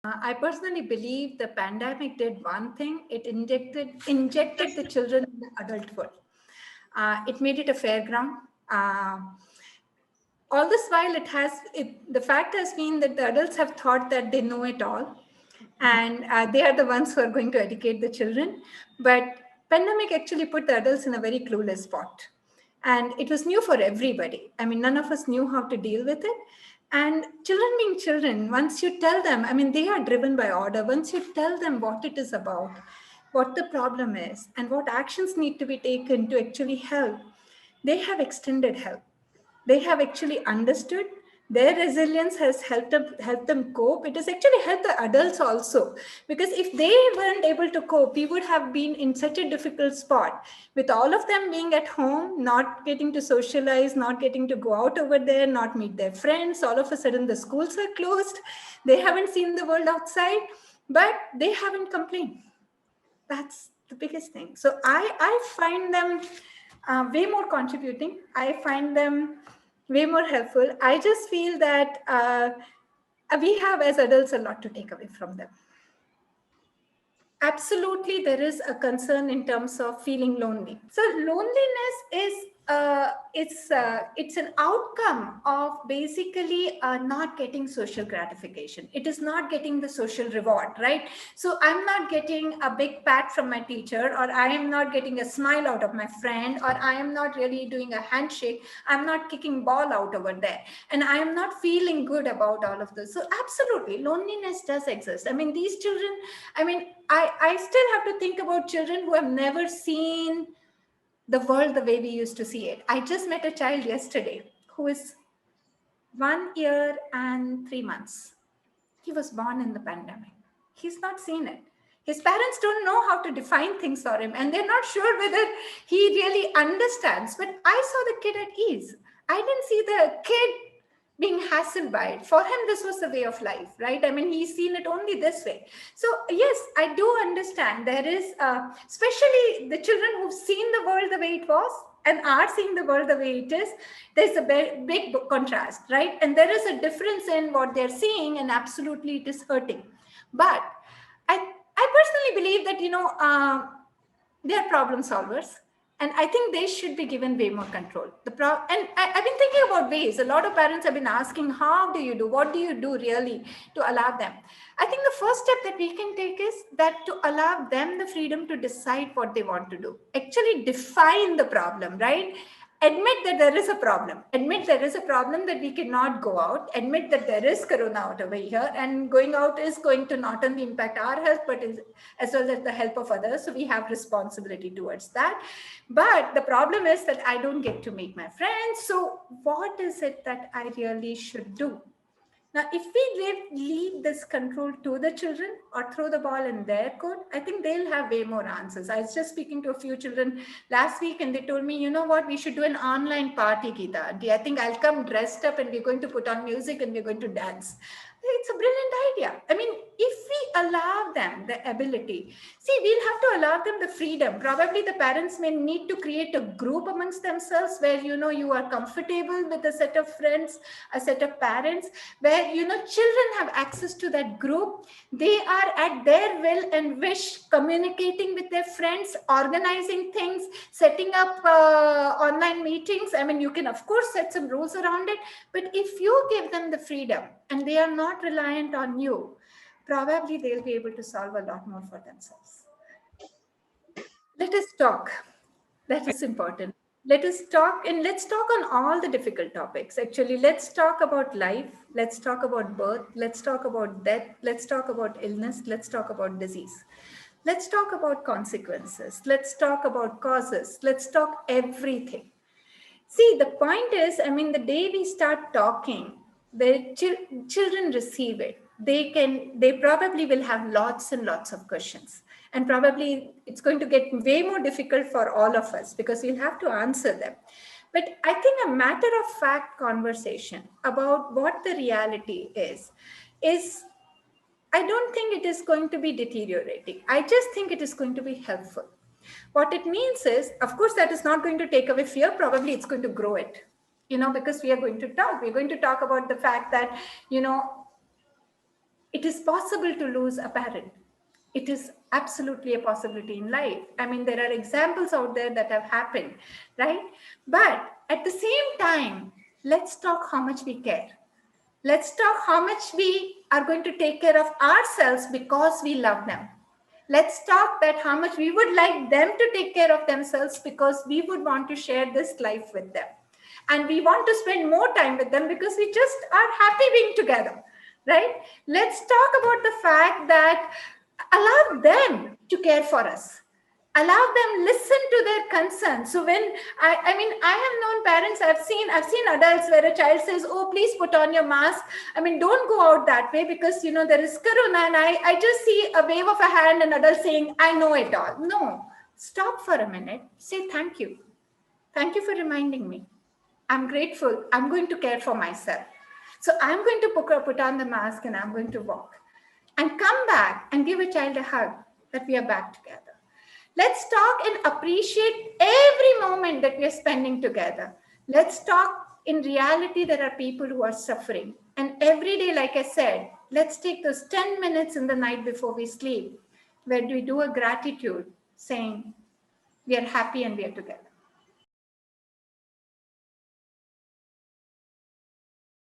I personally believe the pandemic did one thing. It injected the children in the adulthood. It made it a fair ground. All this while, the fact has been that the adults have thought that they know it all, and they are the ones who are going to educate the children. But pandemic actually put the adults in a very clueless spot, and it was new for everybody. I mean, none of us knew how to deal with it. And children being children, once you tell them, I mean, they are driven by order. Once you tell them what it is about, what the problem is, and what actions need to be taken to actually help, they have extended help. They have actually understood. Their resilience has helped them cope. It has actually helped the adults also, because if they weren't able to cope, we would have been in such a difficult spot with all of them being at home, not getting to socialize, not getting to go out over there, not meet their friends. All of a sudden the schools are closed. They haven't seen the world outside, but they haven't complained. That's the biggest thing. So I find them way more contributing. I find them way more helpful. I just feel that we have as adults a lot to take away from them. Absolutely, there is a concern in terms of feeling lonely. So loneliness is it's an outcome of basically not getting social gratification. It is not getting the social reward, right? So I'm not getting a big pat from my teacher, or I am not getting a smile out of my friend, or I am not really doing a handshake. I'm not kicking ball out over there, and I am not feeling good about all of this. So absolutely, loneliness does exist. I mean, these children, I mean, I still have to think about children who have never seen the world the way we used to see it. I just met a child yesterday who is 1 year and 3 months. He was born in the pandemic. He's not seen it. His parents don't know how to define things for him, and they're not sure whether he really understands. But I saw the kid at ease. I didn't see the kid being hassled by it. For him, this was the way of life, right? I mean, he's seen it only this way. So, yes, I do understand. There is, especially the children who've seen the world the way it was and are seeing the world the way it is, there's a big contrast, right? And there is a difference in what they're seeing, and absolutely it is hurting. But I personally believe that, they're problem solvers. And I think they should be given way more control. I've been thinking about ways. A lot of parents have been asking, how do you do? What do you do really to allow them? I think the first step that we can take is that to allow them the freedom to decide what they want to do. Actually define the problem, right? Admit that there is a problem. Admit there is a problem, that we cannot go out. Admit that there is corona out over here, and going out is going to not only impact our health, but as well as the health of others. So we have responsibility towards that. But the problem is that I don't get to meet my friends. So what is it that I really should do? Now, if we leave this control to the children or throw the ball in their court, I think they'll have way more answers. I was just speaking to a few children last week, and they told me, you know what, we should do an online party, Geeta. Aunty. I think I'll come dressed up, and we're going to put on music, and we're going to dance. It's a brilliant idea. I mean, if we allow them the ability, see, we'll have to allow them the freedom. Probably the parents may need to create a group amongst themselves where, you are comfortable with a set of friends, a set of parents, where, children have access to that group. They are at their will and wish communicating with their friends, organizing things, setting up online meetings. I mean, you can, of course, set some rules around it. But if you give them the freedom and they are not reliant on you, probably they'll be able to solve a lot more for themselves. Let us talk. That is important. Let us talk, and let's talk on all the difficult topics. Actually, let's talk about life. Let's talk about birth. Let's talk about death. Let's talk about illness. Let's talk about disease. Let's talk about consequences. Let's talk about causes. Let's talk everything. See, the point is, I mean, the day we start talking, the children receive it. They probably will have lots and lots of questions. And probably it's going to get way more difficult for all of us because we'll have to answer them. But I think a matter of fact conversation about what the reality is, I don't think it is going to be deteriorating. I just think it is going to be helpful. What it means is, of course, that is not going to take away fear. Probably it's going to grow it, because we are going to talk. We're going to talk about the fact that, It is possible to lose a parent. It is absolutely a possibility in life. I mean, there are examples out there that have happened, right? But at the same time, let's talk how much we care. Let's talk how much we are going to take care of ourselves because we love them. Let's talk that how much we would like them to take care of themselves because we would want to share this life with them. And we want to spend more time with them because we just are happy being together, right? Let's talk about the fact that allow them to care for us, allow them, listen to their concerns. So when I mean, I have known parents, I've seen adults where a child says, oh, please put on your mask. I mean, don't go out that way because, you know, there is corona. And I just see a wave of a hand, an adult saying, I know it all. No, stop for a minute, say thank you. Thank you for reminding me. I'm grateful. I'm going to care for myself. So I'm going to put on the mask and I'm going to walk and come back and give a child a hug that we are back together. Let's talk and appreciate every moment that we are spending together. Let's talk in reality, there are people who are suffering. And every day, like I said, let's take those 10 minutes in the night before we sleep, where we do a gratitude saying, we are happy and we are together.